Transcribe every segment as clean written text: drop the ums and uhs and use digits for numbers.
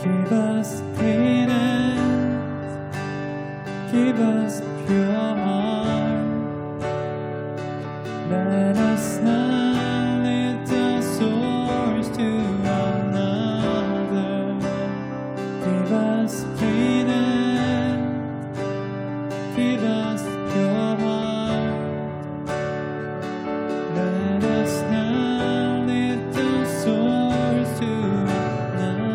Give us clean hands, give us pure heart. Let us not lift our swords to another. Give us clean hands, give us pure heart. Let us not lift our swords to another.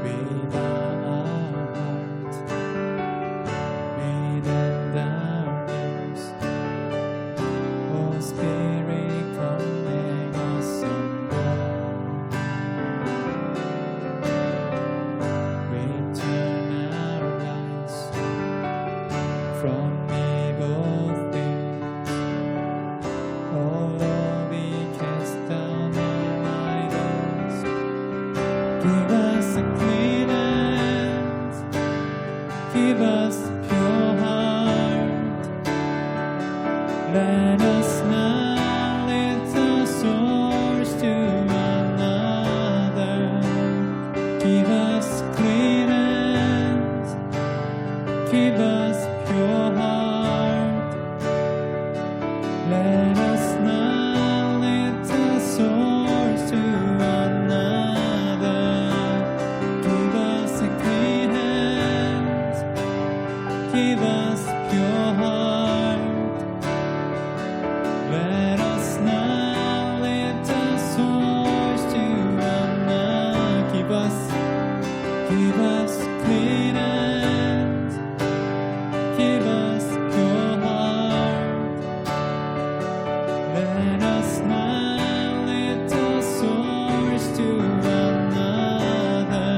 We bow our hearts, made in darkness. Oh Spirit, come make us someone. We turn our eyes from evil things. Oh Lord, we cast down our idols. Give us a clean hands, give us pure heart. Let us not lift our swords to another. Give us clean hands, give us pure heart. Let us not lift our swords to another. Give us a clean hands, give us pure heart. Let us not lift our swords to another. Give us clean hands, give us pure heart. Let us not lift our swords to another.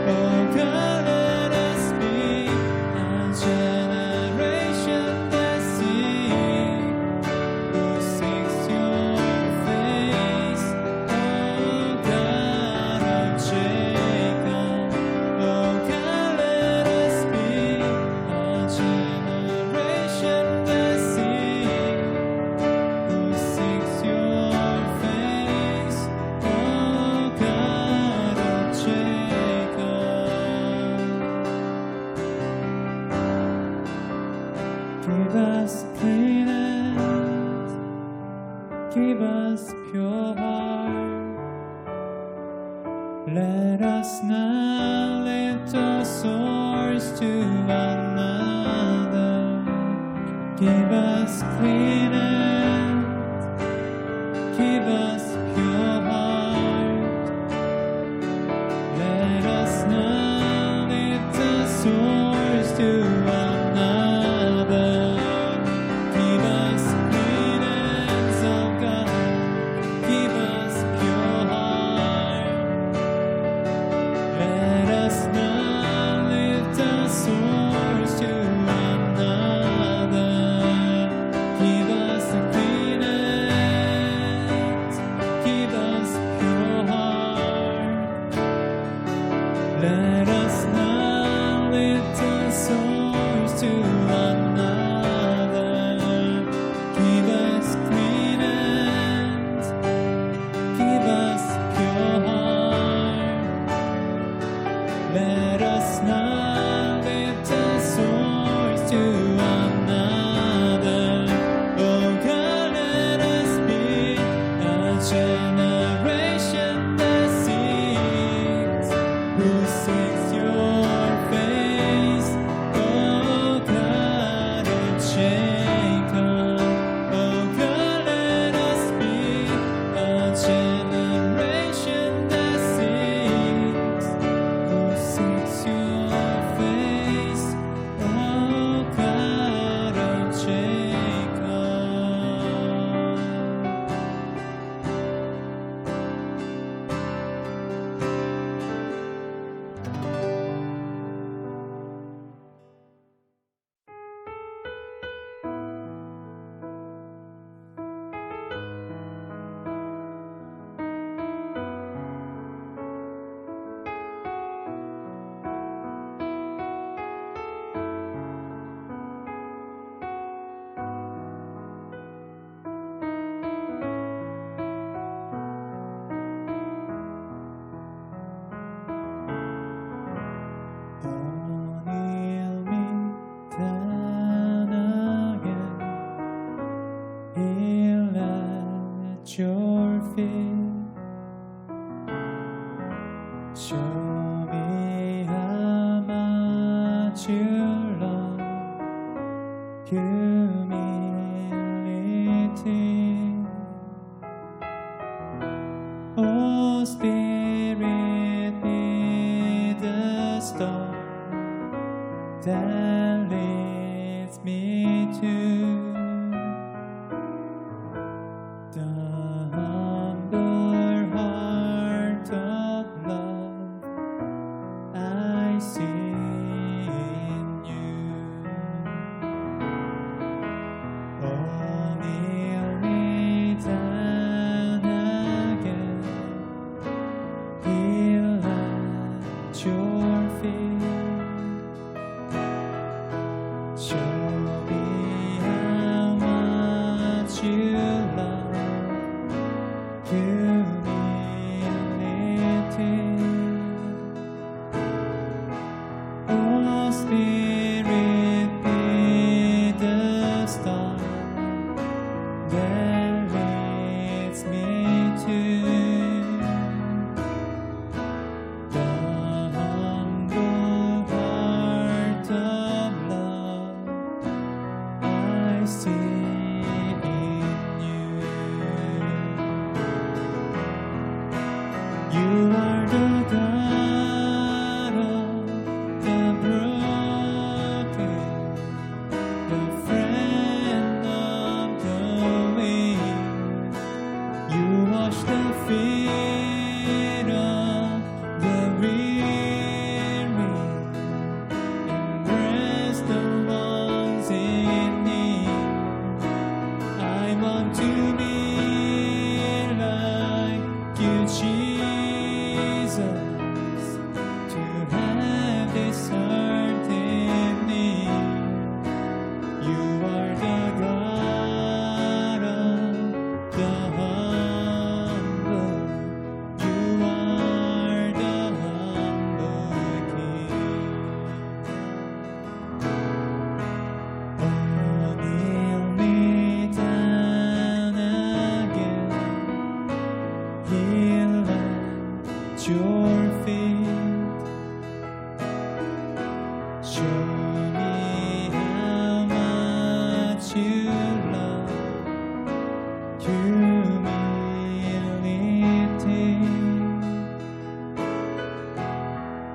Oh God, let us be a generation that seeks, who seeks your face. Oh God of Jacob. Oh God, let us be a generation that seeks, who seeks your face. Oh God of Jacob. Give us clean hands, give us pure heart. Let us not lift our swords to another. Give us clean hands, give us pure heart. Let us not lift our swords to another. Give us clean hands, oh God, give us pure heart. Let us not lift our swords to another. Give us a clean hands, give us feet. Show me how much you love humility. Oh, Spirit, be the star that leads me to the humble heart of love I see in you. Oh, kneel me down again, heel at your feet. Show me how much you love humility. Oh, Spirit, be the star that leads me to the humble heart of love I see in you. You are the God of the broken, the friend of the weak. You wash the feet of the weary, embrace the ones in need. I want to be like you, Jesus, to have this heart in need. You are the God of the humble. You are the humble King. Oh, kneel me down again, heel at your feet. Show me how much you love humility.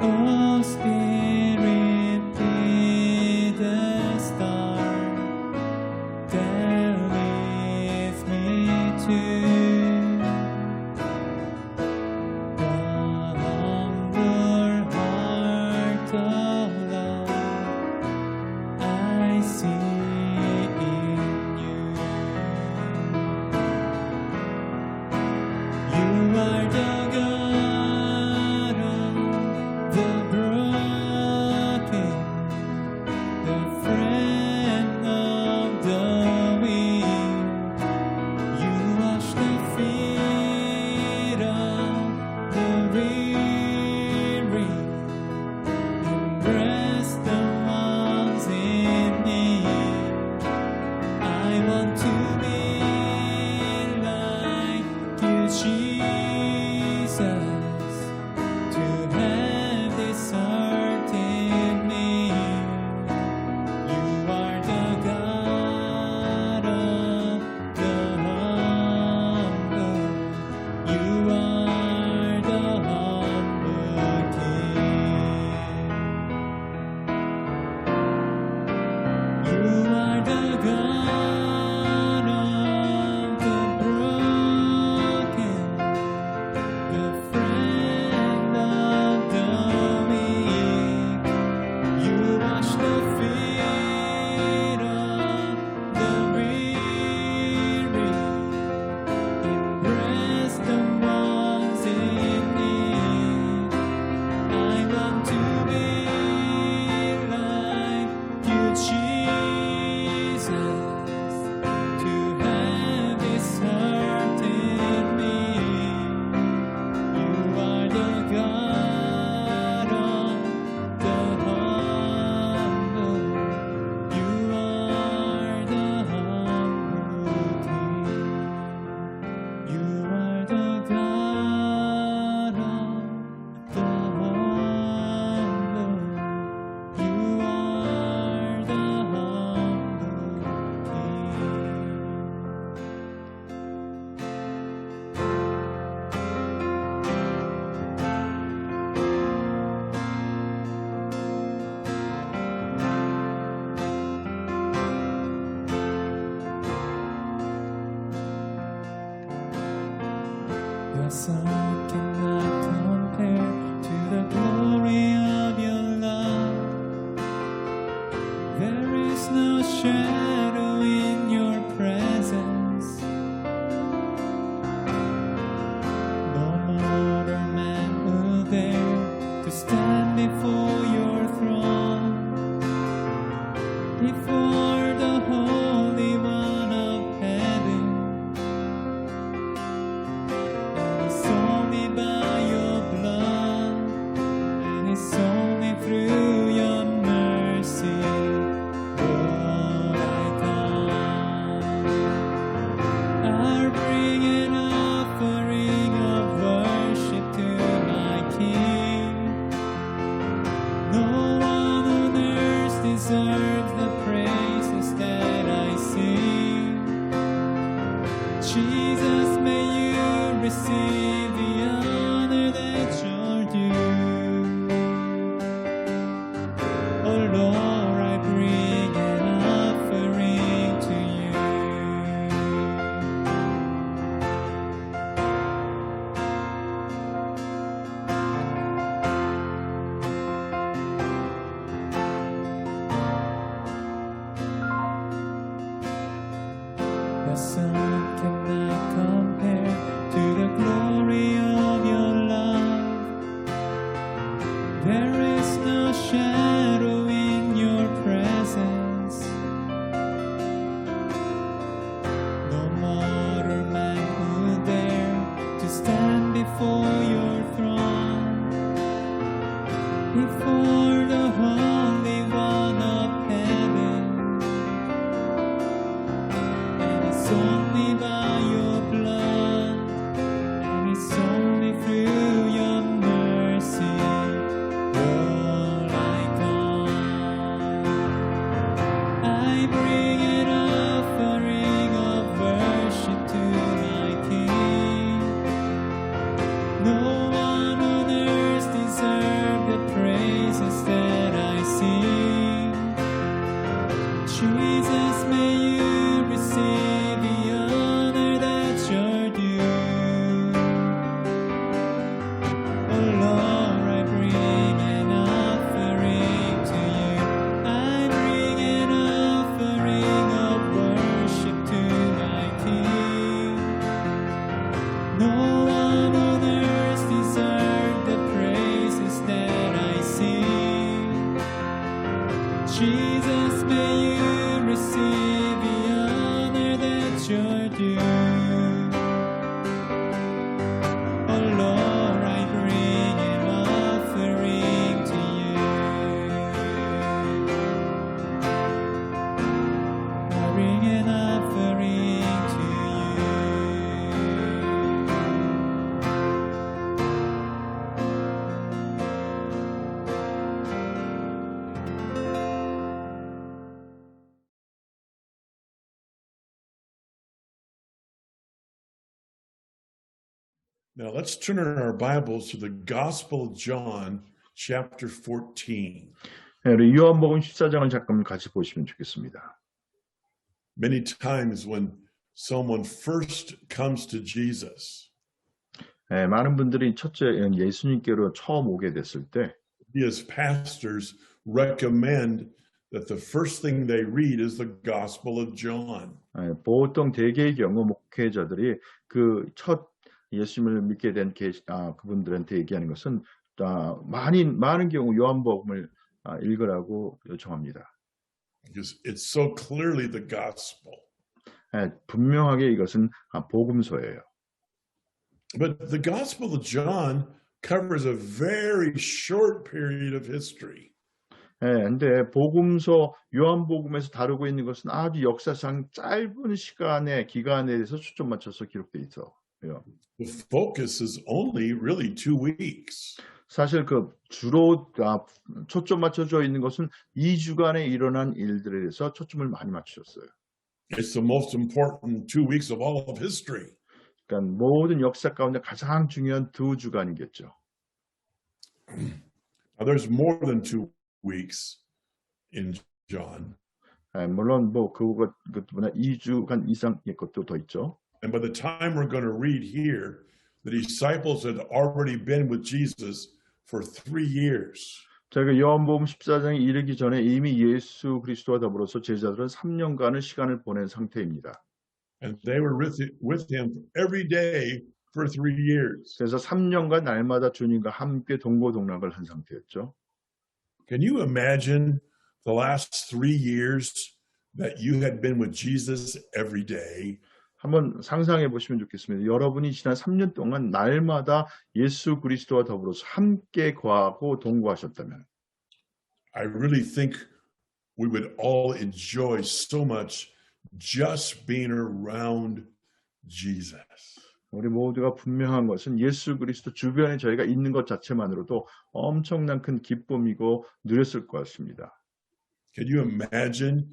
Oh, Spirit, be the star that leads me to the humble heart of love I see in you. sun cannot compare to the glory of your love. There is no shadow in your presence. No mortal man will dare to stand before your throne, before the Holy One of heaven. And it's only by your blood, and it's only through your mercy, Lord, I come. I'll bring an offering of worship to my King. No one on earth deserves the praises that I sing. Jesus, may you receive the honor that you're due. Oh Lord, I bring an offering to you. The sun cannot compare to the glory of your love. There is no shadow in your presence. No mortal man who dare to stand before your throne, before the Holy One of heaven. And it's only by your blood, and it's only through your mercy, Lord, I come. I bring an offering of worship to my King. No one on earth deserves the praises that I sing. Jesus, may you receive the honor that you're due. Oh Lord, I bring an offering to you. I bring an offering of worship to my King. No one on earth deserves the praises that I sing. Jesus, may you receive the honor that you're due. Oh Lord, I bring an offering to you. I bring an offering to Now let's turn our Bibles to the Gospel of John, chapter 14. 우리 요한복음 14장을 잠깐 같이 보시면 좋겠습니다. Many times when someone first comes to Jesus, 많은 분들이 첫째 예수님께로 처음 오게 됐을 때 we as pastors recommend that the first thing they read is the Gospel of John. 보통 대개의 경우 목회자들이 그 첫 예수님을 믿게 된 그분들한테 얘기하는 것은 많은 경우 요한복음을 읽으라고 요청합니다. Because it's so clearly the gospel. 분명하게 이것은 복음서예요. But the Gospel of John covers a very short period of history. 근데 복음서 요한복음에서 다루고 있는 것은 아주 역사상 짧은 기간에 대해서 초점 맞춰서 기록돼 있어요. The focus is only really 2 weeks. 사실 주로 초점 맞춰져 있는 것은 2주간에 일어난 일들에 대해서 초점을 많이 맞추셨어요. It's the most important 2 weeks of all of history. 그러니까 모든 역사 가운데 가장 중요한 2주간이겠죠. Now, there's more than 2 weeks in John. 물론 그것보다 2주간 이상의 것도 더 있죠. And by the time we're going to read here, the disciples had already been with Jesus for 3 years. 저희가 요한복음 14장에 이르기 전에 이미 예수 그리스도와 더불어서 제자들은 3년간의 시간을 보낸 상태입니다. And they were with him every day for 3 years. 그래서 3년간 날마다 주님과 함께 동고동락을 한 상태였죠. Can you imagine the last 3 years that you had been with Jesus every day? 한번 상상해 보시면 좋겠습니다. 여러분이 지난 3년 동안 날마다 예수 그리스도와 더불어서 함께 거하고 동거하셨다면 I really think we would all enjoy so much just being around Jesus. 우리 모두가 분명한 것은 예수 그리스도 주변에 저희가 있는 것 자체만으로도 엄청난 큰 기쁨이고 누렸을 것 같습니다. Can you imagine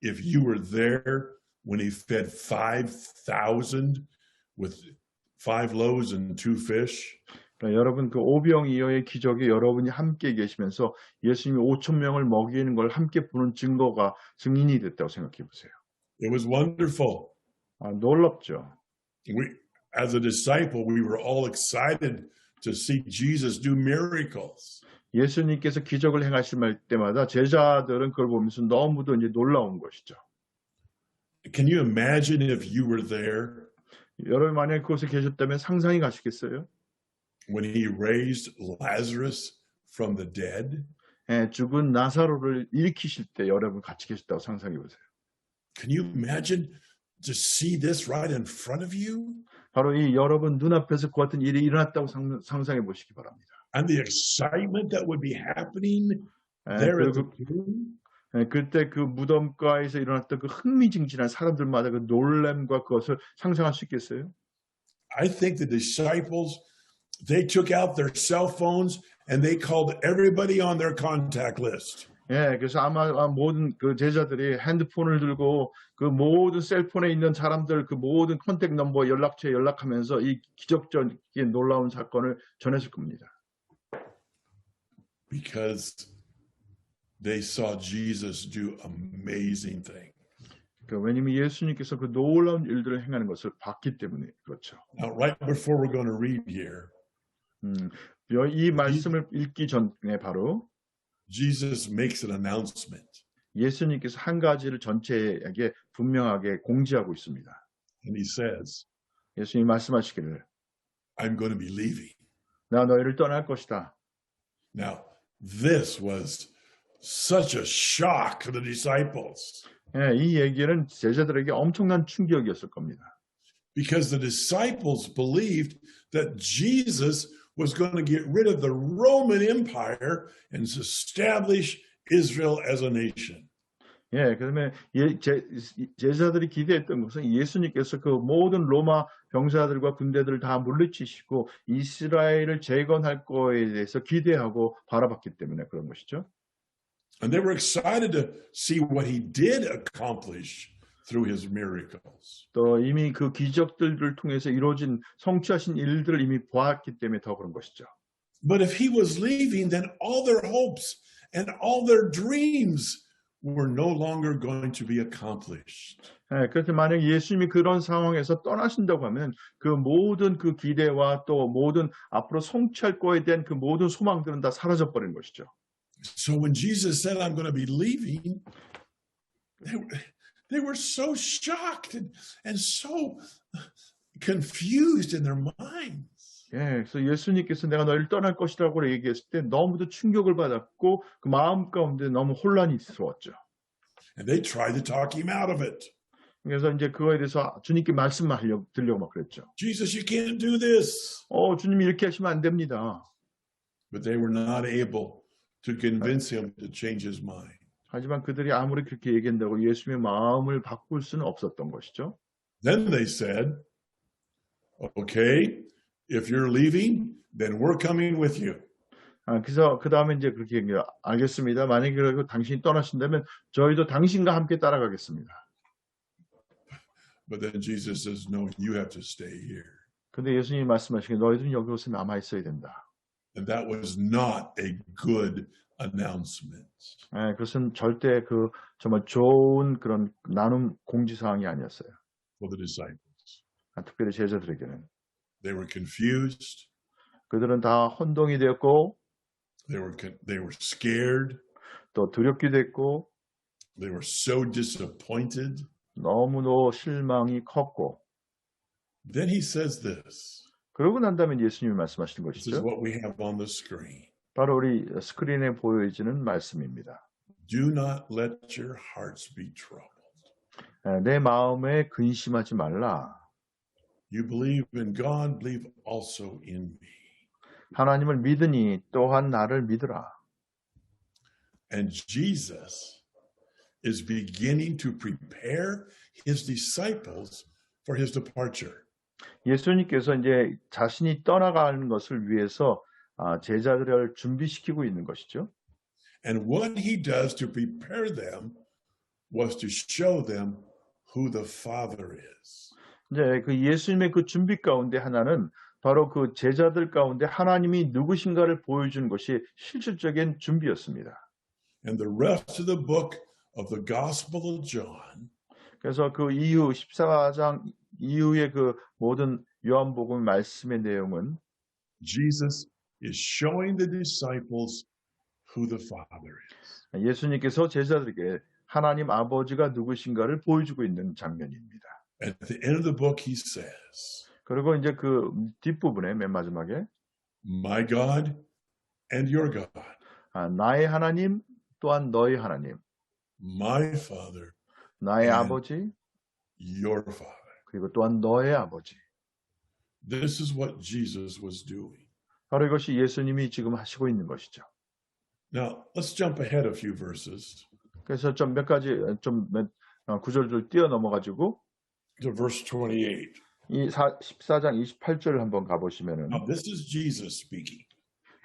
if you were there when he fed 5,000 with 5 loaves and 2 fish? 그러니까 여러분 그 오병이어의 기적에 여러분이 함께 계시면서 예수님이 5천 명을 먹이는 걸 함께 보는 증인이 됐다고 생각해 보세요. It was wonderful. 놀랍죠. As a disciple, we were all excited to see Jesus do miracles. 예수님께서 기적을 행하실 때마다 제자들은 그걸 보면서 너무도 이제 놀라운 것이죠. Can you imagine if you were there 여러분 만약에 그곳에 계셨다면 상상이 가시겠어요? when he raised Lazarus from the dead? 죽은 나사로를 일으키실 때 여러분 같이 계셨다고 상상해 보세요. Can you imagine to see this right in front of you? 바로 이 여러분 눈앞에서 그 같은 일이 일어났다고 상상해 보시기 바랍니다. And the excitement that would be happening there at the tomb? 그때 그 무덤가에서 일어났던 그 흥미진진한 사람들마다 그 놀람과 그것을 상상할 수 있겠어요? I think the disciples, they took out their cell phones and they called everybody on their contact list. 그래서 아마 모든 그 제자들이 핸드폰을 들고 그 모든 셀폰에 있는 사람들 그 모든 컨택 넘버 연락처에 연락하면서 이 기적적인 놀라운 사건을 전했을 겁니다. Because they saw Jesus do amazing things. 왜냐하면 예수님께서 그 놀라운 일들을 행하는 것을 봤기 때문에 그렇죠. Now, right before we're going to read here, 이 말씀을 읽기 전에 바로 Jesus makes an announcement. 예수님께서 한 가지를 전체에게 분명하게 공지하고 있습니다. And he says, 예수님이 말씀하시기를 I'm going to be leaving. 나 너희를 떠날 것이다. Now, this was such a shock to the disciples. 이 얘기는 제자들에게 엄청난 충격이었을 겁니다. Because the disciples believed that Jesus was going to get rid of the Roman Empire and establish Israel as a nation. 그러면 제자들이 기대했던 것은 예수님께서 그 모든 로마 병사들과 군대들을 다 물리치시고 이스라엘을 재건할 거에 대해서 기대하고 바라봤기 때문에 그런 것이죠. And they were excited to see what he did accomplish through his miracles. 또 이미 그 기적들을 통해서 이루어진 성취하신 일들을 이미 보았기 때문에 더 그런 것이죠. But if he was leaving, then all their hopes and all their dreams were no longer going to be accomplished. 그래서 만약 예수님이 그런 상황에서 떠나신다고 하면 그 모든 그 기대와 또 모든 앞으로 성취할 거에 대한 그 모든 소망들은 다 사라져 버린 것이죠. So when Jesus said, I'm going to be leaving, they were so shocked and so confused in their minds. 그래서 예수님께서 내가 너희를 떠날 것이라고 얘기했을 때 너무도 충격을 받았고 그 마음 가운데 너무 혼란이 있었죠. And they tried to talk him out of it. 그래서 이제 그거에 대해서 주님께 말씀드리려고 막 그랬죠. Jesus, you can't do this. 주님이 이렇게 하시면 안 됩니다. But they were not able to convince him to change his mind. 하지만 그들이 아무리 그렇게 얘기한다고 예수님의 마음을 바꿀 수는 없었던 것이죠. Then they said, okay, if you're leaving, then we're coming with you. 그래서 그 다음에 이제 그렇게 얘기해요. 알겠습니다. 만약에 그리고 당신이 떠나신다면 저희도 당신과 함께 따라가겠습니다. But then Jesus says, no, you have to stay here. 근데 예수님이 말씀하시기에 너희들은 여기서 남아 있어야 된다. And that was not a good announcement. 그것은 절대 그 정말 좋은 그런 나눔 공지사항이 아니었어요. For the disciples. 특별히 제자들에게는. They were confused. 그들은 다 혼동이 되었고 They were scared. 또 두렵기도 했고 They were so disappointed. 너무도 실망이 컸고 Then he says this. 그러고 난 다음에 예수님이 말씀하시는 This is 것이죠. what we have on the screen. 바로 우리 스크린에 보여지는 말씀입니다. Do not let your hearts be troubled. 내 마음에 근심하지 말라. You believe in God, believe also in me. 하나님을 믿으니 또한 나를 믿으라. And Jesus is beginning to prepare his disciples for his departure. 예수님께서 이제 자신이 떠나가는 것을 위해서 제자들을 준비시키고 있는 것이죠. And what he does to prepare them was to show them who the Father is. 이제 그 예수님의 그 준비 가운데 하나는 바로 그 제자들 가운데 하나님이 누구신가를 보여주는 것이 실질적인 준비였습니다. And the rest of the book of the Gospel of John 그래서 그 이후 14장 이후의 그 모든 요한복음 말씀의 내용은 Jesus is showing the disciples who the Father is. 예수님께서 제자들에게 하나님 아버지가 누구신가를 보여주고 있는 장면입니다. At the end of the book, he says, 그리고 이제 그 뒷부분에 맨 마지막에 My God and your God, 나의 하나님 또한 너의 하나님, my Father, 나의 and 아버지 your Father. 그리고 또한 너의 아버지. This is what Jesus was doing. 바로 이것이 예수님이 지금 하시고 있는 것이죠. Now, let's jump ahead a few verses 그래서 좀 몇 가지 구절들 뛰어넘어 가지고 to verse 28. 이 14장 28절을 한번 가보시면은 Now, this is Jesus speaking.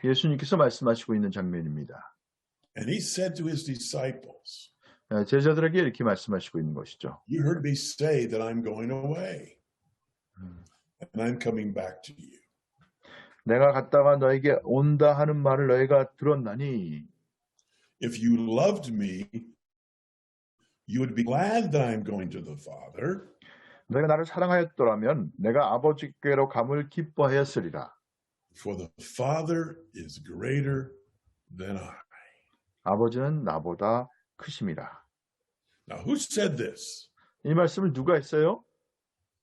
예수님께서 말씀하시고 있는 장면입니다. And he said to his disciples, 제자들에게 이렇게 말씀하시고 있는 것이죠. You heard me say that I'm going away, and I'm coming back to you. 내가 갔다가 너에게 온다 하는 말을 너희가 들었나니 If you loved me, you would be glad that I'm going to the Father, 너희가 나를 사랑하였더라면 내가 아버지께로 감을 기뻐하였으리라. for the Father is greater than I. 아버지는 나보다 크심이라. Now, who said this? 이 말씀을 누가 했어요?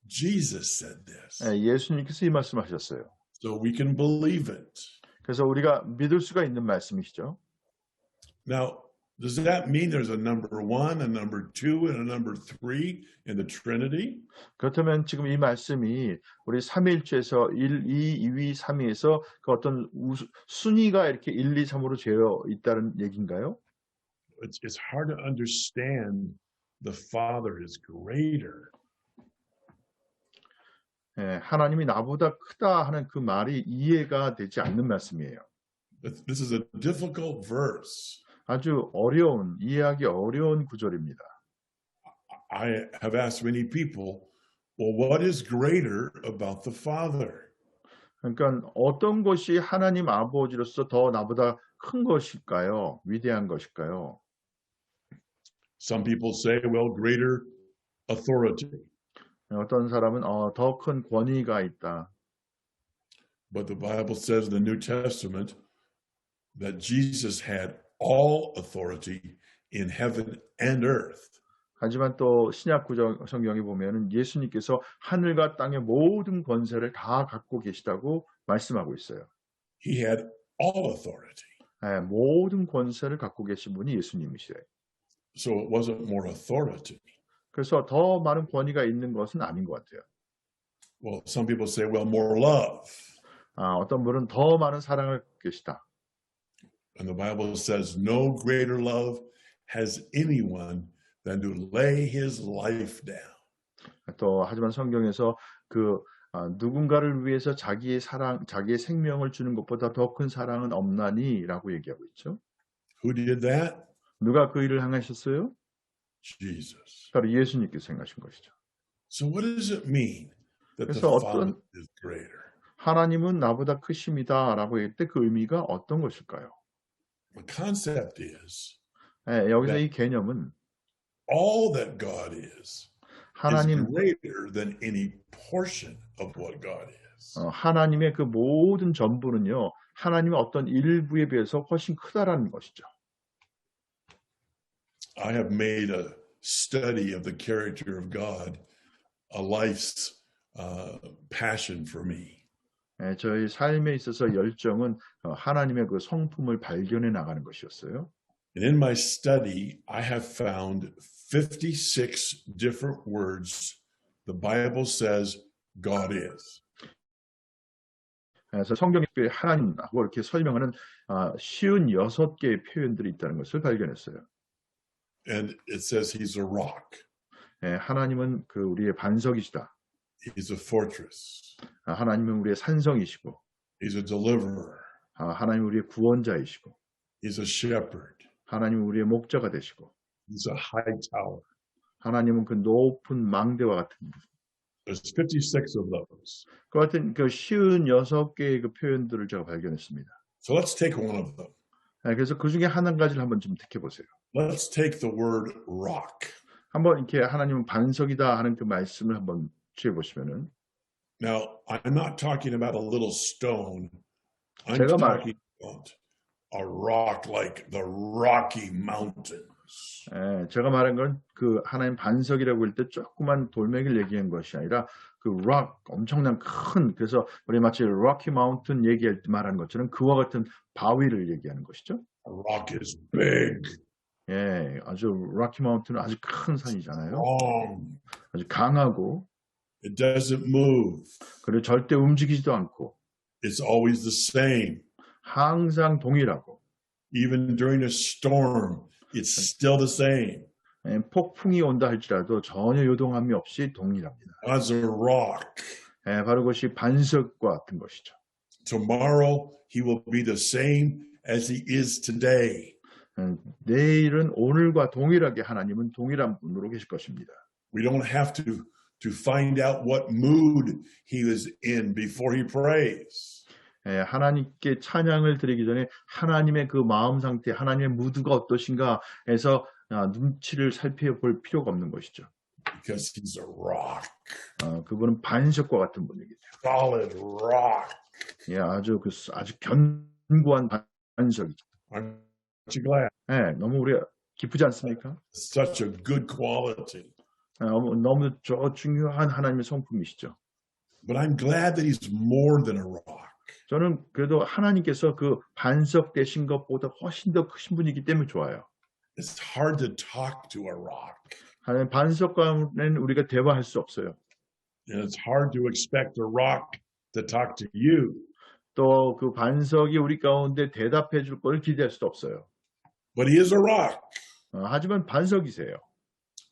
Jesus said this. 예수님께서 이 말씀하셨어요. So we can believe it. 그래서 우리가 믿을 수가 있는 말씀이시죠. Now, does that mean there's a number 1, a number 2, and a number 3 in the Trinity? 그렇다면 지금 이 말씀이 우리 삼위일체에서 1, 2, 2위, 3위에서 그 어떤 순위가 이렇게 1, 2, 3으로 되어 있다는 얘기인가요? It's hard to understand the Father is greater. 하나님이 나보다 크다 하는 그 말이 이해가 되지 않는 말씀이에요. This is a difficult verse. 아주 어려운, 이해하기 어려운 구절입니다. I have asked many people, well, what is greater about the Father? 그러니까 어떤 것이 하나님 아버지로서 더 나보다 큰 것일까요? 위대한 것일까요? Some people say, well, greater authority. 어떤 사람은 더 큰 권위가 있다. But the Bible says in the New Testament that Jesus had all authority in heaven and earth. 하지만 또 신약 성경에 보면은 예수님께서 하늘과 땅의 모든 권세를 다 갖고 계시다고 말씀하고 있어요. He had all authority. 모든 권세를 갖고 계신 분이 예수님이시래요. So it wasn't more authority. 그래서 더 많은 권위가 있는 것은 아닌 것 같아요. Well, some people say, well, more love. 어떤 분은 더 많은 사랑을 갖고 계시다. And the Bible says, no greater love has anyone than to lay his life down. 또 하지만 성경에서 그 누군가를 위해서 자기의 생명을 주는 것보다 더 큰 사랑은 없나니라고 얘기하고 있죠. Who did that? 누가 그 일을 행하셨어요? Jesus. 바로 예수님께서 행하신 것이죠. So what does it mean that the 그래서 Father 어떤 is greater? 하나님은 나보다 크십니다라고 했을 때 그 의미가 어떤 것일까요? The concept is 여기서 이 개념은 all that God is 하나님 greater than any portion of what God is. is. 하나님의 그 모든 전부는요, 하나님의 어떤 일부에 비해서 훨씬 크다라는 것이죠. I have made a study of the character of God, a life's passion for me. 저희 삶에 있어서 열정은 하나님의 그 성품을 발견해 나가는 것이었어요. And in my study, I have found 56 different words the Bible says God is. 그래서 성경에 하나님하고 이렇게 설명하는 56개의 표현들이 있다는 것을 발견했어요. And it says he's a rock, 하나님은 그 우리의 반석이시다. he's a fortress, 하나님은 우리의 산성이시고, he's a deliverer, 하나님은 우리의 구원자이시고, he's a shepherd, 하나님은 우리의 목자가 되시고, he's a high tower. 하나님은 그 높은 망대와 같은 분. There's 56 of those. 그 같은 그 56개의 그 표현들을 제가 발견했습니다. So let's take one of them. 그래서 그 중에 한 가지를 한번 좀 택해보세요. Let's take the word rock. 한번 이렇게 하나님은 반석이다 하는 그 말씀을 한번 취해보시면은, Now, I'm not talking about a little stone. I'm 제가 talking about a rock like the Rocky Mountains. 제가 말한 건 그 하나님 반석이라고 할 때 조그만 돌멩이를 얘기한 것이 아니라 그 락, 엄청난 큰, 그래서 우리 마치 로키 마운틴 얘기할 때 말하는 것처럼 그와 같은 바위를 얘기하는 것이죠. A rock is big, 아주 로키 마운틴은 아주 큰 산이잖아요. long. 아주 강하고, It doesn't move. 그리고 절대 움직이지도 않고, It's always the same. 항상 동일하고, Even during a storm, it's still the same. 폭풍이 온다 할지라도 전혀 요동함이 없이 동일합니다. God's a rock. 바로 그것이 반석과 같은 것이죠. Tomorrow, he will be the same as he is today. 내일은 오늘과 동일하게 하나님은 동일한 분으로 계실 것입니다. We don't have to find out what mood he was in before he prays. 하나님께 찬양을 드리기 전에 하나님의 그 마음 상태, 하나님의 무드가 어떠신가 해서 눈치를 살펴볼 필요가 없는 것이죠. Because he's a rock. 그분은 반석과 같은 분이기 Solid rock. 때문에 아주 견고한 반석이죠. Aren't you glad? 너무 우리가 기쁘지 않습니까? Such a good quality. 너무 중요한 하나님의 성품이시죠. But I'm glad that he's more than a rock. 저는 그래도 하나님께서 그 반석 되신 것보다 훨씬 더 크신 분이기 때문에 좋아요. It's hard to talk to a rock. 하나님 반석과는 우리가 대화할 수 없어요. And it's hard to expect a rock to talk to you. 또 그 반석이 우리 가운데 대답해 줄 걸 기대할 수도 없어요. But he is a rock. 하지만 반석이세요.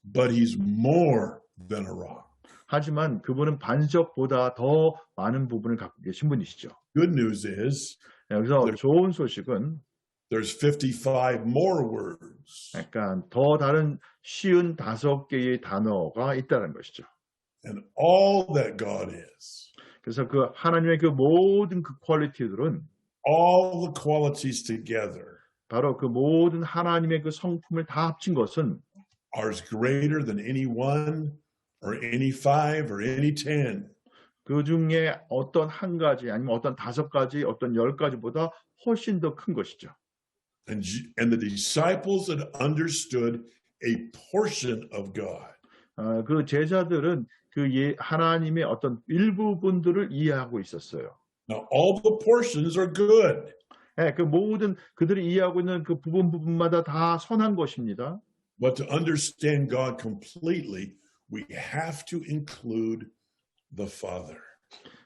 But he's more than a rock. 하지만 그분은 반석보다 더 많은 부분을 갖고 계신 분이시죠. Good news is 여기서 좋은 소식은 there's 55 more words. 약간 더 다른 55개의 단어가 있다는 것이죠. And all that God is, 그래서 그 하나님의 그 모든 그 퀄리티들은 all the qualities together 바로 그 모든 하나님의 그 성품을 다 합친 것은 are greater than any one or any five or any 10. 그 중에 어떤 한 가지 아니면 어떤 5가지 어떤 10가지보다 훨씬 더 큰 것이죠. And the disciples had understood a portion of God. 그 제자들은 그 하나님의 어떤 일부분들을 이해하고 있었어요. Now all the portions are good. 그 모든 그들이 이해하고 있는 그 부분마다 다 선한 것입니다. But to understand God completely, we have to include the Father.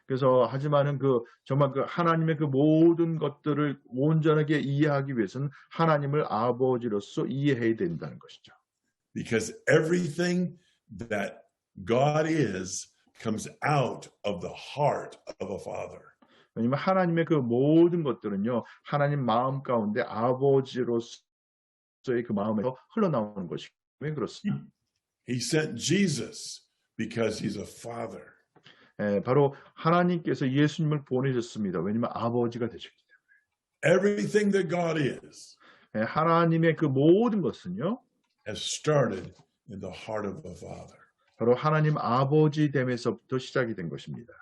그래서 하지만은 그 정말 그 하나님의 그 모든 것들을 온전하게 이해하기 위해서는 하나님을 아버지로서 이해해야 된다는 것이죠. Because everything that God is comes out of the heart of a father. 왜냐하면 하나님의 그 모든 것들은요, 하나님 마음 가운데 아버지로서의 그 마음에서 흘러나오는 것이기 때문에 그렇습니다. He sent Jesus because he's a father. 바로 하나님께서 예수님을 보내셨습니다. 왜냐하면 아버지가 되셨기 때문에. Everything that God is 하나님의 그 모든 것은요, has started in the heart of a father. 바로 하나님 아버지 됨에서부터 시작이 된 것입니다.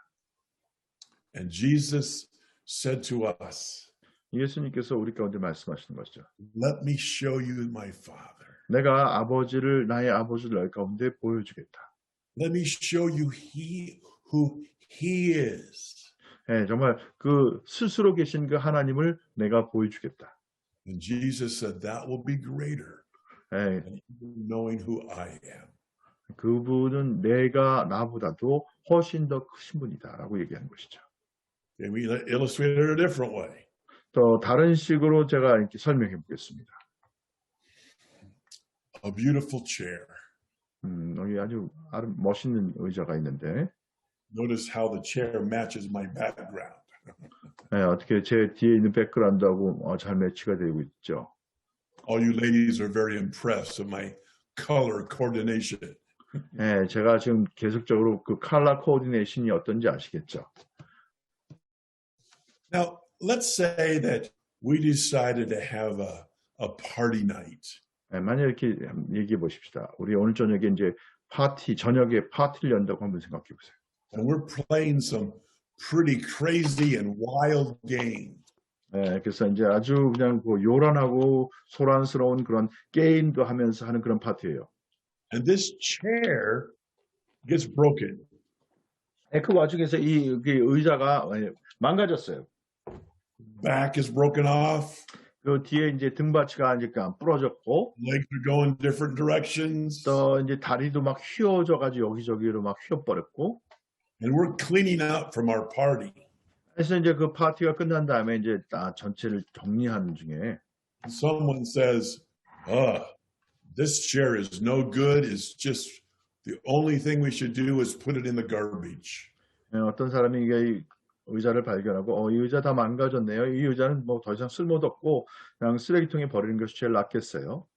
And Jesus said to us, 예수님께서 우리 가운데 말씀하시는 것이죠. let me show you my Father. 내가 나의 아버지를 너희 가운데 보여주겠다. Let me show you who he is. 예, 정말 그 스스로 계신 그 하나님을 내가 보여주겠다. And Jesus said, that will be greater 예, than knowing who I am. 그분은 내가 나보다도 훨씬 더 크신 분이다라고 얘기하는 것이죠. And we illustrate it a different way. 또 다른 식으로 제가 이렇게 설명해 보겠습니다. A beautiful chair. 여기 아주 멋있는 의자가 있는데 Notice how the chair matches my background. 예, 어떻게 제 뒤에 있는 백그라운드하고 잘 매치가 되고 있죠. All you ladies are very impressed with my color coordination. 예, 제가 지금 계속적으로 그 컬러 코디네이션이 어떤지 아시겠죠? Now, let's say that we decided to have a party night. 예, 만약 이렇게 얘기해 보십시다. 우리 오늘 저녁에 이제 저녁에 파티를 연다고 한번 생각해 보세요. And we're playing some pretty crazy and wild games. 예, 그래서 이제 아주 그냥 뭐 요란하고 소란스러운 그런 게임도 하면서 하는 그런 파티예요. And this chair gets broken. 예, 그 와중에서 이 의자가 망가졌어요. Back is broken off. 그 뒤에 이제 등받이가 이제 부러졌고, Legs are going different directions. 또 이제 다리도 막 휘어져가지고 여기저기로 막 휘어버렸고, And we're cleaning up from our party. 그래서 이제 그 파티가 끝난 다음에 이제 전체를 정리하는 중에 Someone says, this chair is no good. It's just the only thing we should do is put it in the garbage. 어떤 사람이 이 의자를 발견하고, 이 의자 다 망가졌네요. 이 의자는 뭐 더 이상 쓸모도 없고 그냥 쓰레기통에 버리는 것이 제일 낫겠어요.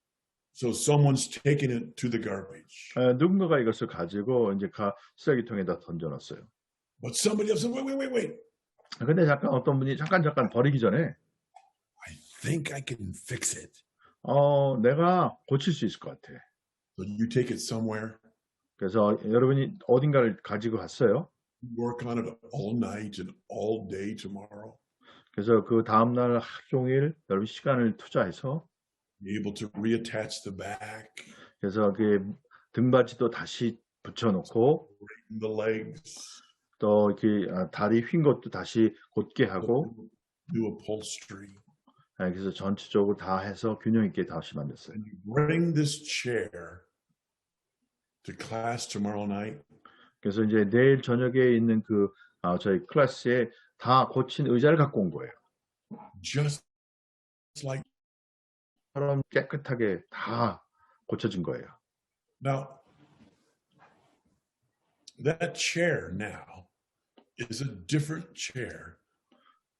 So someone's taking it to the garbage. 누군가가 이것을 가지고 이제 쓰레기통에다 던져놨어요. But somebody else said, wait. 근데 잠깐 어떤 분이 잠깐 버리기 전에 I think I can fix it. 내가 고칠 수 있을 것 같아. So you take it somewhere, 그래서 여러분이 어딘가를 가지고 갔어요. work on it all night and all day tomorrow. 그래서 그 다음날 하루 종일 여러분 시간을 투자해서 Be able to reattach the back, 그래서 그 등받이도 다시 붙여놓고 the legs, 또 이렇게 다리 휜 것도 다시 곧게 하고 new upholstery. 그래서 전체적으로 다 해서 균형 있게 다시 만들었어요. And you bring this chair to class tomorrow night. 그래서 이제 내일 저녁에 있는 저희 클래스에 다 고친 의자를 갖고 온 거예요. Just like 처럼 깨끗하게 다 고쳐진 거예요. now, that chair now is a different chair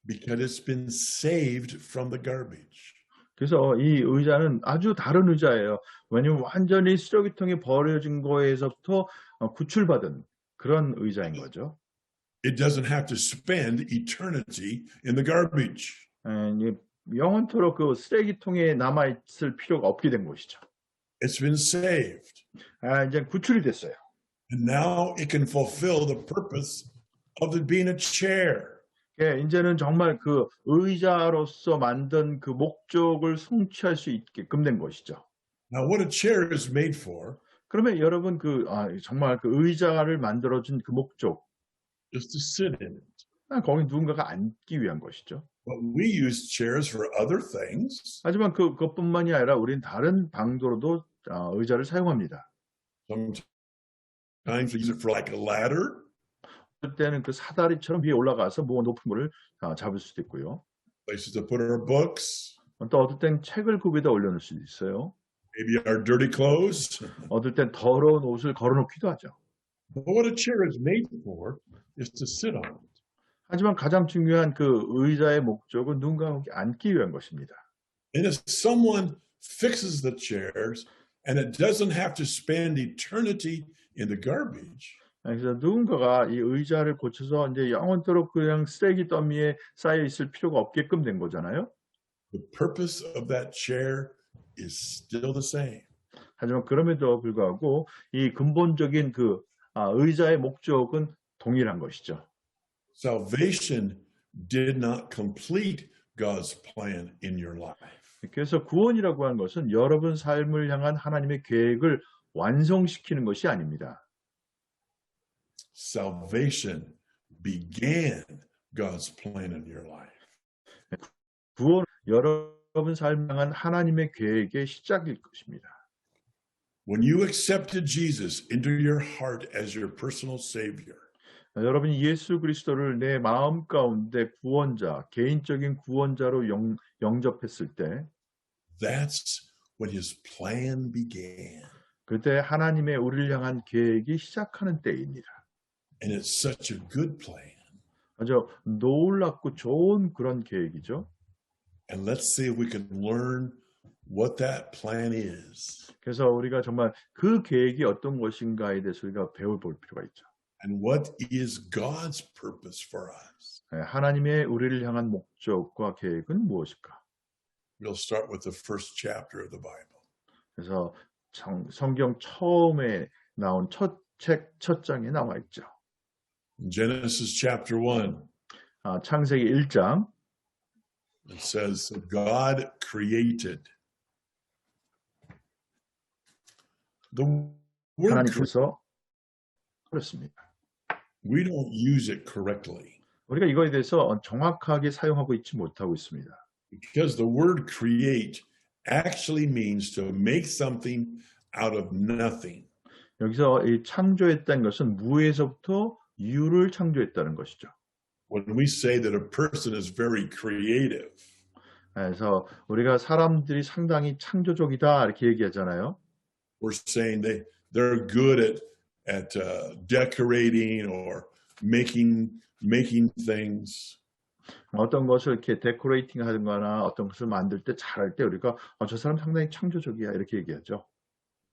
because it's been saved from the garbage. 그래서 이 의자는 아주 다른 의자예요. 왜냐하면 완전히 쓰레기통에 버려진 거에서부터 구출받은 그런 의자인 거죠. It doesn't have to spend eternity in the garbage. 영원토록 그 쓰레기통에 남아있을 필요가 없게 된 것이죠. It's been saved. 이제 구출이 됐어요. And now it can fulfill the purpose of it being a chair. 이제는 정말 그 의자로서 만든 그 목적을 성취할 수 있게끔 된 것이죠. Now, what a chair is made for 그러면 여러분 정말 그 의자를 만들어준 그 목적, is to sit in it. 거기 누군가가 앉기 위한 것이죠. But we use chairs for other things. 하지만 그것뿐만이 아니라 우리는 다른 방도로도 의자를 사용합니다. Sometimes we use it for like a ladder. 그럴 때는 그 사다리처럼 위에 올라가서 뭐 높은 거를 잡을 수도 있고요. Places to put our books. 또 어떨 땐 책을 그 위에다 올려놓을 수도 있어요. Maybe our dirty clothes. 어떨 땐 더러운 옷을 걸어놓기도 하죠. But what a chair is made for is to sit on it. 하지만 가장 중요한 그 의자의 목적은 누군가 거기 앉기 위한 것입니다. And if someone fixes the chairs and it doesn't have to spend eternity in the garbage, 그래서 누군가가 이 의자를 고쳐서 이제 영원토록 그냥 쓰레기 더미에 쌓여 있을 필요가 없게끔 된 거잖아요. the purpose of that chair is still the same. 하지만 그럼에도 불구하고 이 근본적인 그 의자의 목적은 동일한 것이죠. Salvation did not complete God's plan in your life. 그래서 구원이라고 하는 것은 여러분 삶을 향한 하나님의 계획을 완성시키는 것이 아닙니다. Salvation began God's plan in your life. 구원 여러분 삶을 향한 하나님의 계획의 시작일 것입니다. When you accepted Jesus into your heart as your personal Savior, 여러분이 예수 그리스도를 내 마음 가운데 구원자, 개인적인 구원자로 영접했을 때 that's when His plan began. 그때 하나님의 우리를 향한 계획이 시작하는 때입니다. And it's such a good plan. 아주 놀랍고 좋은 그런 계획이죠. And let's see if we can learn what that plan is 그래서 우리가 정말 그 계획이 어떤 것인가에 대해서 우리가 배워볼 필요가 있죠. and what is God's purpose for us. 하나님의 우리를 향한 목적과 계획은 무엇일까? We'll start with the first chapter of the Bible. 그래서 성경 처음에 나온 첫 장에 나와 있죠. In Genesis chapter 1, 창세기 1장 it says that God created. The word 하나님께서 그렇습니다. we don't use it correctly 우리가 이거에 대해서 정확하게 사용하고 있지 못하고 있습니다. because the word create actually means to make something out of nothing. 여기서 이 창조했다는 것은 무에서부터 유를 창조했다는 것이죠. When we say that a person is very creative, 그래서 우리가 사람들이 상당히 창조적이다 이렇게 얘기하잖아요. we're saying they're good at decorating or making things. 어떤 것을 이렇게 데코레이팅 하거나 어떤 것을 만들 때 잘할 때 우리가 저 사람 상당히 창조적이야 이렇게 얘기하죠.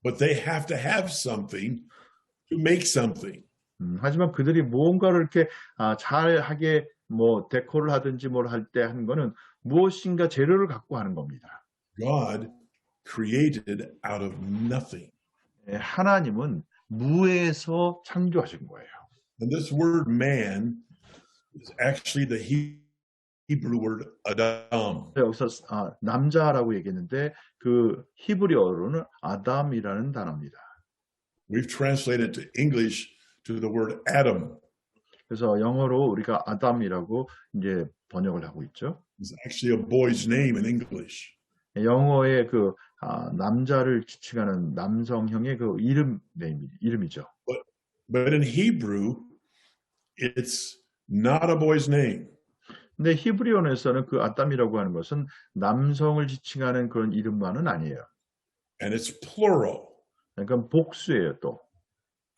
But they have to have something to make something. 하지만 그들이 무언가를 이렇게 잘하게 뭐 데코를 하든지 뭘 할 때 하는 거는 무엇인가 재료를 갖고 하는 겁니다. God created out of nothing. 하나님은 무에서 창조하신 거예요. And this word man is actually the Hebrew word Adam. 여기서 남자라고 얘기했는데 그 히브리어로는 아담이라는 단어입니다. We've translated to English to the word Adam. 그래서 영어로 우리가 아담이라고 이제 번역을 하고 있죠. It's actually a boy's name in English. 영어의 그 남자를 지칭하는 남성형의 그 이름이죠. But in Hebrew, it's not a boy's name. 근데 히브리어에서는 그 아담이라고 하는 것은 남성을 지칭하는 그런 이름만은 아니에요. And it's plural. 그러니까 복수예요 또.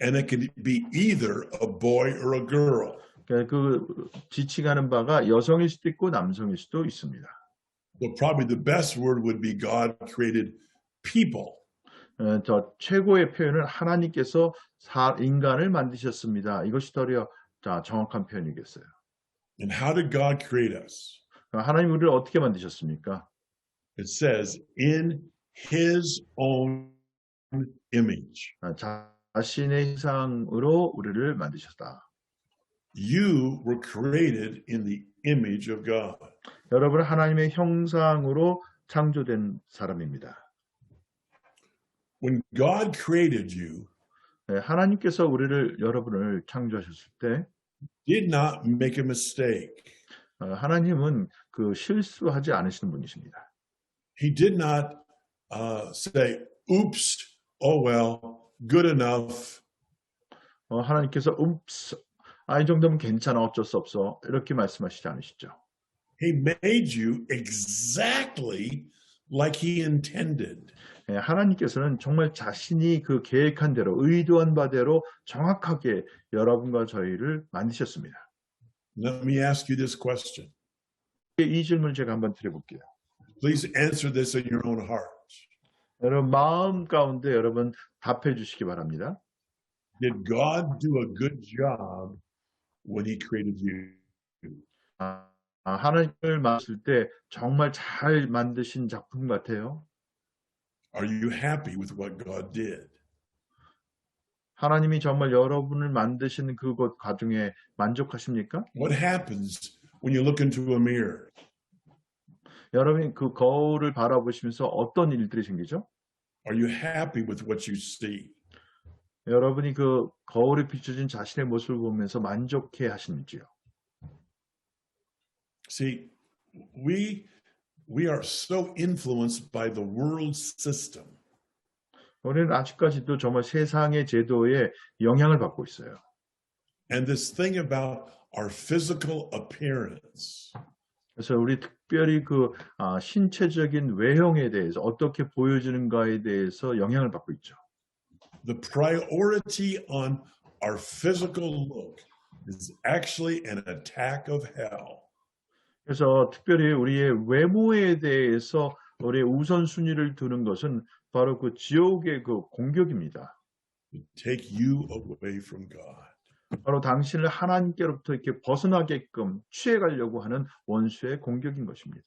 And it can be either a boy or a girl. 그 지칭하는 바가 여성일 수도 있고 남성일 수도 있습니다. So probably the best word would be God created people. 저 최고의 표현은 하나님께서 인간을 만드셨습니다. 이것이 더 정확한 표현이겠어요. And how did God create us? 하나님 우리를 어떻게 만드셨습니까? It says in His own image. 자신의 형상으로 우리를 만드셨다. You were created in the image of God. 여러분 하나님의 형상으로 창조된 사람입니다. When God created you, 하나님께서 여러분을 창조하셨을 때 did not make a mistake. 하나님은 그 실수하지 않으시는 분이십니다. He did not say, oops, oh well, good enough. 하나님께서 이 정도면 괜찮아 어쩔 수 없어 이렇게 말씀하시지 않으시죠. He made you exactly like He intended. 하나님께서는 정말 자신이 그 계획한 대로 의도한 바대로 정확하게 여러분과 저희를 만드셨습니다. Let me ask you this question. 이 질문을 제가 한번 드려볼게요. Please answer this in your own heart. 여러분 마음 가운데 여러분 답해 주시기 바랍니다. Did God do a good job when He created you? 하나님을 만드실 때 정말 잘 만드신 작품 같아요. Are you happy with what God did? 하나님이 정말 여러분을 만드시는 그것 과정에 만족하십니까? What happens when you look into a mirror? 여러분이 그 거울을 바라보시면서 어떤 일들이 생기죠? Are you happy with what you see? 여러분이 그 거울에 비춰진 자신의 모습을 보면서 만족해 하시는지요? See, we are so influenced by the world system. 우리는 아직까지도 정말 세상의 제도에 영향을 받고 있어요. And this thing about our physical appearance. 그래서 우리 특별히 그 신체적인 외형에 대해서 어떻게 보여지는가에 대해서 영향을 받고 있죠. The priority on our physical look is actually an attack of hell. 그래서 특별히 우리의 외모에 대해서 우리의 우선순위를 두는 것은 바로 그 지옥의 그 공격입니다. To take you away from God. 바로 당신을 하나님께로부터 이렇게 벗어나게끔 취해가려고 하는 원수의 공격인 것입니다.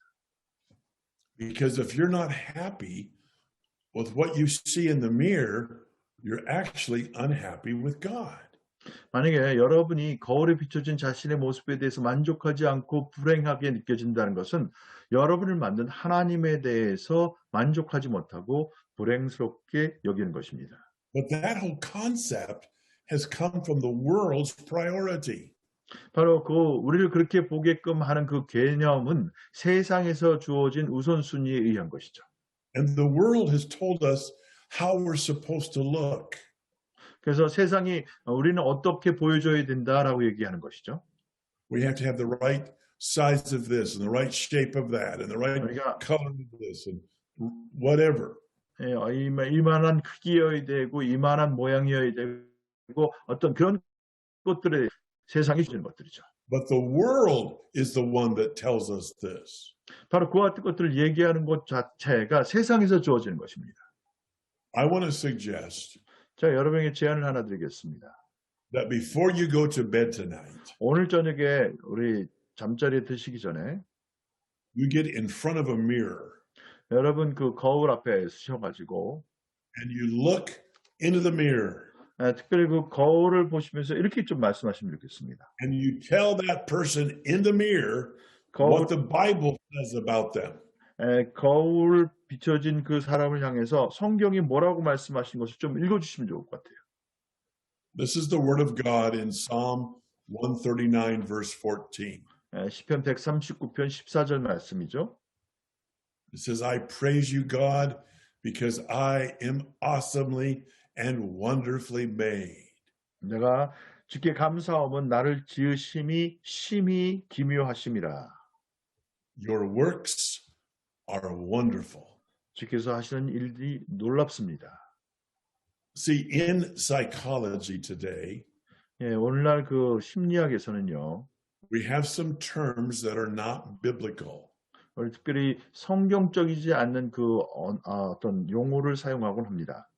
Because if you're not happy with what you see in the mirror, you're actually unhappy with God. 만약에 여러분이 거울에 비춰진 자신의 모습에 대해서 만족하지 않고 불행하게 느껴진다는 것은 여러분을 만든 하나님에 대해서 만족하지 못하고 불행스럽게 여기는 것입니다. But that whole concept has come from the world's priority. 바로 그 우리를 그렇게 보게끔 하는 그 개념은 세상에서 주어진 우선순위에 의한 것이죠. And the world has told us how we're supposed to look. 그래서 세상이 우리는 어떻게 보여줘야 된다라고 얘기하는 것이죠. We have to have the right size of this and the right shape of that and the right 우리가 color of this and whatever. 이만한 크기여야 되고 이만한 모양이어야 되고 어떤 그런 것들에 세상이 주는 것들이죠. But the world is the one that tells us this. 바로 그와 같은 것들을 얘기하는 것 자체가 세상에서 주어지는 것입니다. I want to suggest 자, 여러분에게 제안을 하나 드리겠습니다. that before you go to bed tonight, 오늘 저녁에 우리 잠자리에 드시기 전에 you get in front of a mirror 여러분 그 거울 앞에 서셔가지고 and you look into the mirror 특별히 그 거울을 보시면서 이렇게 좀 말씀하시면 좋겠습니다. and you tell that person in the mirror what the Bible says about them. 거울 비춰진 그 사람을 향해서 성경이 뭐라고 말씀하신 것을 좀 읽어주시면 좋을 것 같아요. This is the word of God in Psalm 139 verse 14. 시편 139편 14절 말씀이죠. It says, I praise you, God, because I am awesomely and wonderfully made. 내가 주께 감사함은 나를 지으심이 심히 기묘하심이라. Your works are wonderful. 주께서 하시는 일들이 놀랍습니다. See, in psychology today, 오늘날 그 심리학에서는요, we have some terms that are not biblical. 특별히 성경적이지 않는 그 어떤 용어를 사용하곤 합니다.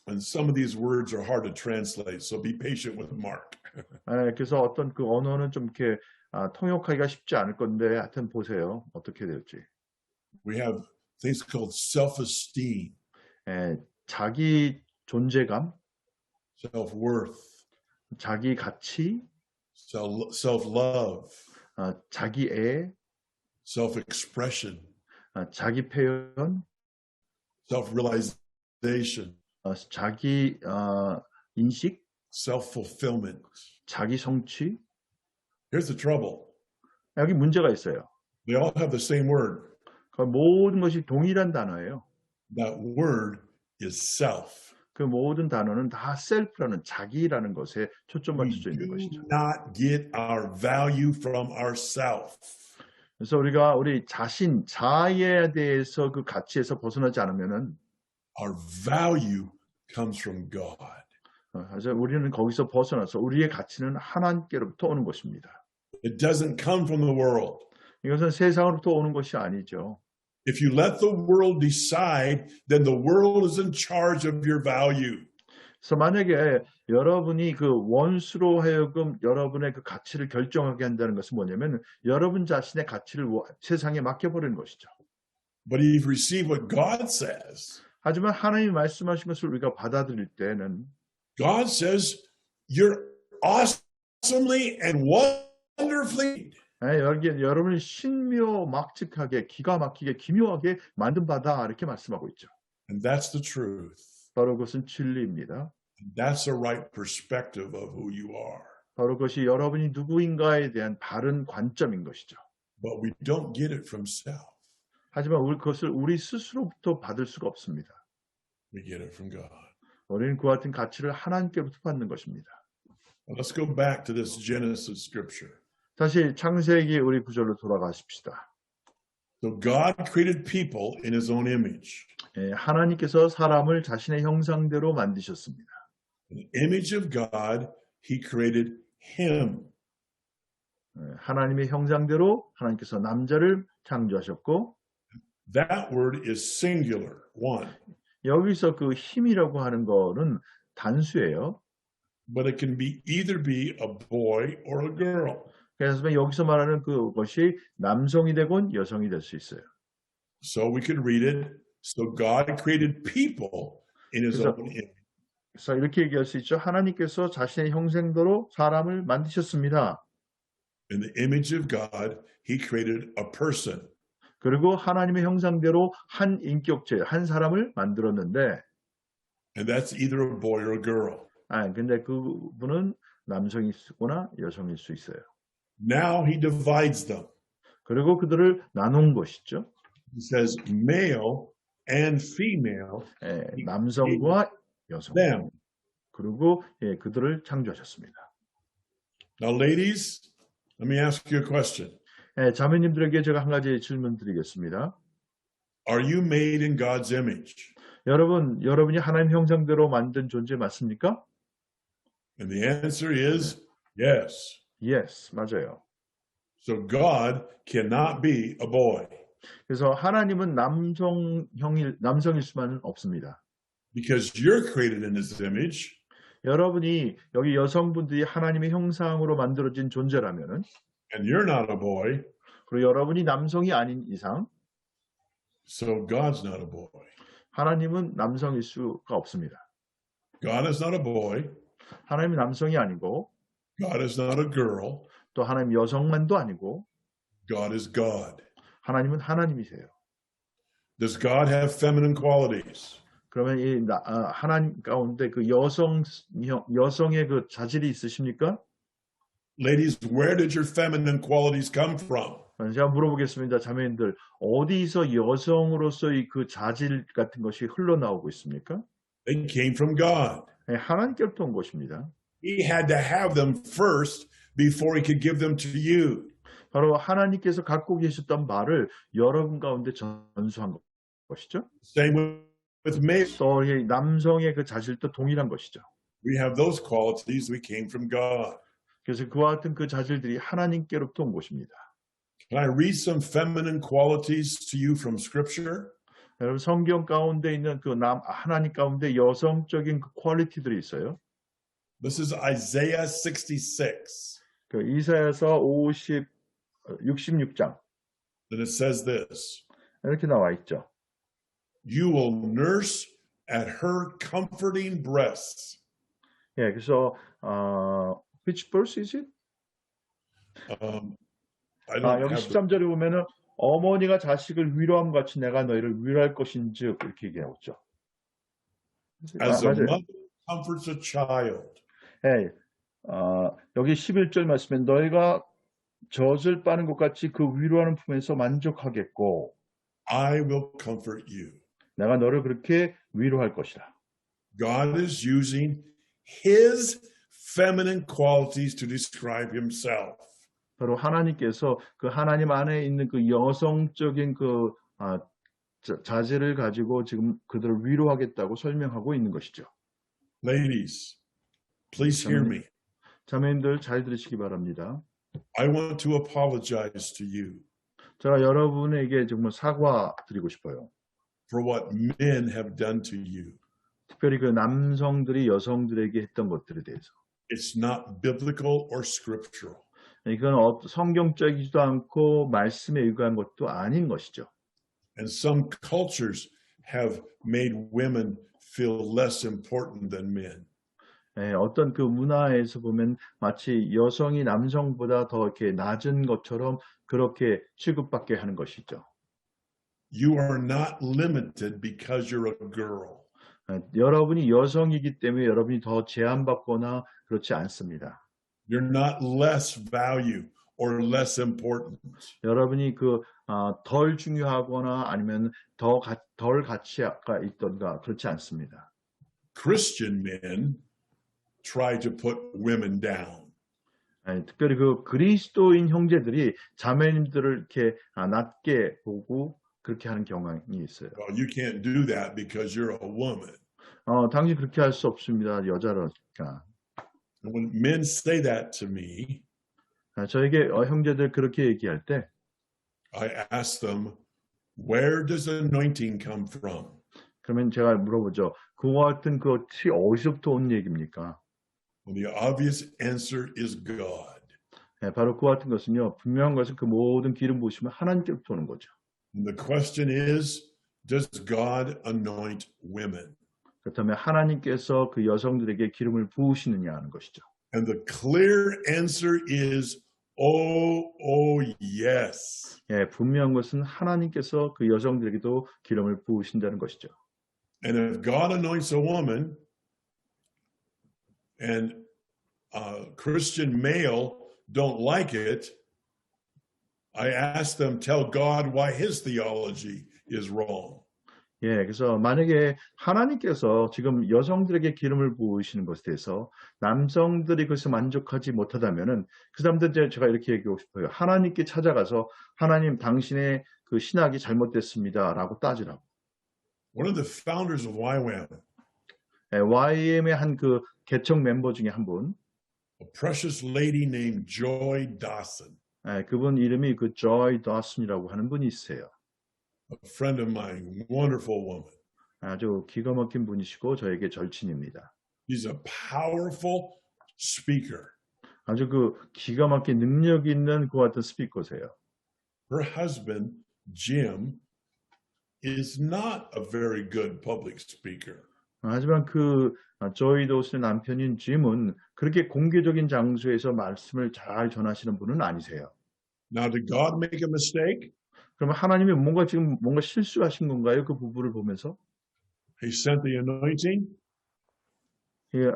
And some of these words are hard to translate, so be patient with Mark. 그래서 어떤 그 언어는 좀 이렇게 통역하기가 쉽지 않을 건데 하여튼 보세요. 어떻게 될지. We have things called self-esteem, 자기 존재감, self-worth, 자기 가치, self-love, 자기애, self-expression, 자기 표현, self-realization, 자기 인식, self-fulfillment. 자기 성취. Here's the trouble. 여기 문제가 있어요. They all have the same word. 모든 것이 동일한 단어예요. That word is self. 그 모든 단어는 다 self라는 자기라는 것에 초점을 We 맞춰져 있는 do 것이죠. not get our value from ourself. 그래서 우리가 우리 자신, 자아에 대해서 그 가치에서 벗어나지 않으면은 Our value comes from God. 그래서 우리는 거기서 벗어나서 우리의 가치는 하나님께로부터 오는 것입니다. It doesn't come from the world. 이것은 세상으로부터 오는 것이 아니죠. If you let the world decide, then the world is in charge of your value. 그래서 만약에 여러분이 그 원수로 하여금 여러분의 그 가치를 결정하게 한다는 것은 뭐냐면 여러분 자신의 가치를 세상에 맡겨버리는 것이죠. But if you receive what God says, 하지만 하나님이 말씀하신 것을 우리가 받아들일 때는 God says you're awesomely and wonderfully. 여러분이 신묘막측하게 기가 막히게 기묘하게 만든 바다 이렇게 말씀하고 있죠. And that's the truth. 바로 그것은 진리입니다. That's the right perspective of who you are. 바로 그것이 여러분이 누구인가에 대한 바른 관점인 것이죠. But we don't get it from self. 하지만 그것을 우리 스스로부터 받을 수가 없습니다. We get it from God. 우리는 그와 같은 가치를 하나님께로부터 받는 것입니다. Let's go back to this Genesis scripture. 다시 창세기 우리 구절로 돌아가십시다. So God created people in his own image. 하나님께서 사람을 자신의 형상대로 만드셨습니다. In the image of God, he created him. 하나님의 형상대로 하나님께서 남자를 창조하셨고 That word is singular, one. 여기서 그 힘이라고 하는 거는 단수예요. But it can either be a boy or a girl. 그래서 여기서 말하는 그것이 남성이 되건 여성이 될 수 있어요. So we could read it. So God created people in his own image. 그래서 이렇게 얘기할 수 있죠. 하나님께서 자신의 형상대로 사람을 만드셨습니다. In the image of God, he created a person. 그리고 하나님의 형상대로 한 인격체, 한 사람을 만들었는데 And that's either a boy or a girl. 근데 그분은 남성일 수거나 여성일 수 있어요. Now he divides them. 그리고 그들을 나눈 것이죠. He says male and female. 남성과 여성. Them. 그리고 그들을 창조하셨습니다. Now, ladies, let me ask you a question. 자매님들에게 제가 한 가지 질문 드리겠습니다. Are you made in God's image? 여러분이 하나님 형상대로 만든 존재 맞습니까? And the answer is yes. Yes, 맞아요. So God cannot be a boy. 그래서 하나님은 남성일 수만은 없습니다. Because you're created in his image. 여러분이 여기 여성분들이 하나님의 형상으로 만들어진 존재라면은 And you're not a boy. 그리고 여러분이 남성이 아닌 이상 So God's not a boy. 하나님은 남성일 수가 없습니다. God is not a boy. 하나님은 남성이 아니고 God is not a girl. 또 하나님 여성만도 아니고 God is God. 하나님은 하나님이세요. Does God have feminine qualities? 그러면 하나님 가운데 그 여성의 그 자질이 있으십니까? Ladies, where did your feminine qualities come from? 제가 물어보겠습니다. 자매님들, 어디서 여성으로서의 그 자질 같은 것이 흘러나오고 있습니까? They came from God. 하나님께로부터 온 것입니다. He had to have them first before he could give them to you. 바로 하나님께서 갖고 계셨던 말을 여러분 가운데 전수한 것이죠. Same with male. 또 남성의 그 자질도 동일한 것이죠. We have those qualities. We came from God. 그래서 그와 같은 그 자질들이 하나님께로부터 온 것입니다. Can I read some feminine qualities to you from Scripture? 여러분 성경 가운데 있는 그 하나님 가운데 여성적인 그 퀄리티들이 있어요. This is Isaiah 66. 그 이사야서 66장. And it says this. 이렇게 나와 있죠. You will nurse at her comforting breasts. 그래서 which verse is it? 여기 13절에 보면은 어머니가 자식을 위로함 같이 내가 너희를 위로할 것인즉 이렇게 얘기하고 있죠. As a mother comforts a child. 여기 11절 말씀에 너희가 젖을 빠는 것 같이 그 위로하는 품에서 만족하겠고 I will comfort you. 내가 너를 그렇게 위로할 것이다. God is using his feminine qualities to describe himself. 바로 하나님께서 그 하나님 안에 있는 그 여성적인 그 자질을 가지고 지금 그들을 위로하겠다고 설명하고 있는 것이죠. Ladies, please hear me. 자매님들 잘 들으시기 바랍니다. I want to apologize to you. 제가 여러분에게 정말 사과드리고 싶어요. For what men have done to you. 특별히 그 남성들이 여성들에게 했던 것들에 대해서. It's not biblical or scriptural. 이건 성경적이지도 않고 말씀에 의거한 것도 아닌 것이죠. And some cultures have made women feel less important than men. 어떤 그 문화에서 보면 마치 여성이 남성보다 더 이렇게 낮은 것처럼 그렇게 취급받게 하는 것이죠. You are not limited because you're a girl. 여러분이 여성이기 때문에 여러분이 더 제한받거나 그렇지 않습니다. You're not less value or less important. 여러분이 덜 중요하거나 아니면 덜 가치가 있던가 그렇지 않습니다. Christian men try to put women down. 특별히 그 그리스도인 형제들이 자매님들을 이렇게 낮게 보고 그렇게 하는 경향이 있어요. Well, you can't do that because you're a woman. 당신 그렇게 할 수 없습니다. 여자라니까. And when men say that to me, 저에게 형제들 그렇게 얘기할 때 I ask them, where does anointing come from? 그러면 제가 물어보죠. 그와 같은 것이 어디서부터 온 얘기입니까? Well, the obvious answer is God. 바로 그와 같은 것은요. 분명한 것은 그 모든 기름 부으심은 하나님께로부터 오는 거죠. And the question is, does God anoint women? 그렇다면 하나님께서 그 여성들에게 기름을 부으시느냐 하는 것이죠. And the clear answer is, oh, yes. 분명한 것은 하나님께서 그 여성들에게도 기름을 부으신다는 것이죠. And if God anoints a woman and a Christian male don't like it, I ask them, tell God why his theology is wrong. 그래서 만약에 하나님께서 지금 여성들에게 기름을 부으시는 것에 대해서 남성들이 그것에 만족하지 못하다면은 그 사람들 제가 이렇게 얘기하고 싶어요. 하나님께 찾아가서 하나님 당신의 그 신학이 잘못됐습니다라고 따지라고. One of the founders of YWAM, YM의 한 그 개척 멤버 중에 한 분, a precious lady named Joy Dawson, 그분 이름이 그 Joy Dawson이라고 하는 분이 있어요. a friend of mine, wonderful woman. 아주 기가 막힌 분이시고 저에게 절친입니다. She's a powerful speaker. 아주 그 기가 막힌 능력 있는 그 같은 스피커세요. Her husband, Jim, is not a very good public speaker. 하지만 그 조이 도슨의 남편인 짐은 그렇게 공개적인 장소에서 말씀을 잘 전하시는 분은 아니세요. Now, did God make a mistake? 그러면 하나님이 지금 뭔가 실수하신 건가요? 그 부부를 보면서? He sent the anointing,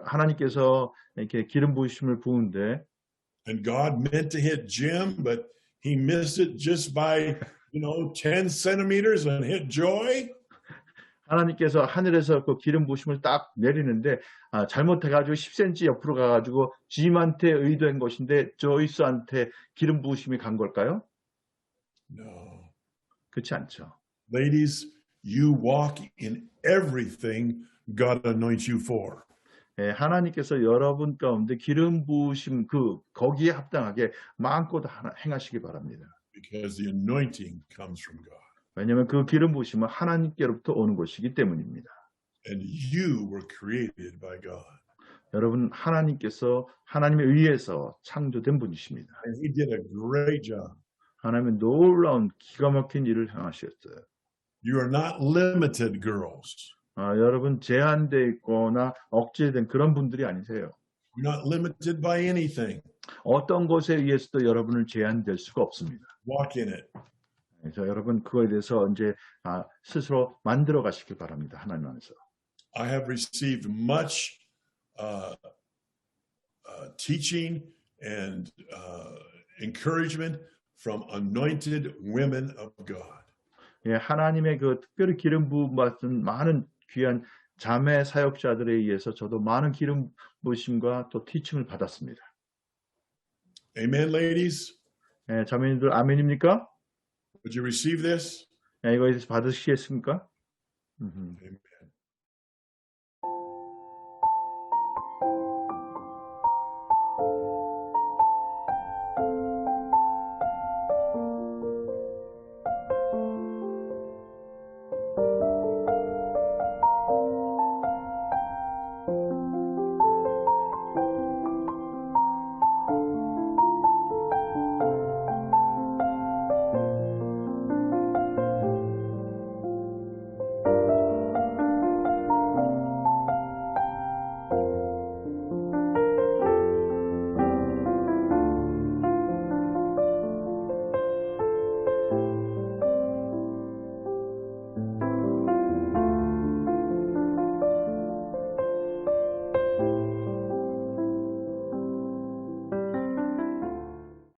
하나님께서 이렇게 기름 부으심을 부은데 and God meant to hit Jim, but he missed it just by, 10 centimeters and hit Joy? 하나님께서 하늘에서 그 기름 부으심을 딱 내리는데 잘못해가지고 10cm 옆으로 가가지고 짐한테 의도한 것인데 조이스한테 기름 부으심이 간 걸까요? No. 그렇지 않죠. Ladies, you walk in everything God anoints you for. 하나님께서 여러분 가운데 기름 부으심 거기에 합당하게 마음껏 행하시기 바랍니다. Because the anointing comes from God. 왜냐하면 그 기름 부으심은 하나님께로부터 오는 것이기 때문입니다. And you were created by God. 여러분 하나님께서 하나님에 의해서 창조된 분이십니다. And he did a great job. 하나님은 놀라운 기가 막힌 일을 행하셨어요. You are not limited, girls. 여러분 제한되어 있거나 억제된 그런 분들이 아니세요. You're not limited by anything. 어떤 것에 의해서도 여러분을 제한될 수가 없습니다. Walk in it. 그래서 여러분 그거에 대해서 이제 스스로 만들어 가시길 바랍니다. 하나님 안에서. I have received much teaching and encouragement from anointed women of God. 하나님의 그 특별히 기름 부음 받은 많은 귀한 자매 사역자들에 의해서 저도 많은 기름 부으심과 또 티칭을 받았습니다. Amen, ladies. 자매님들 아멘입니까? Would you receive this? 이거에 대해서 받으시겠습니까? Amen.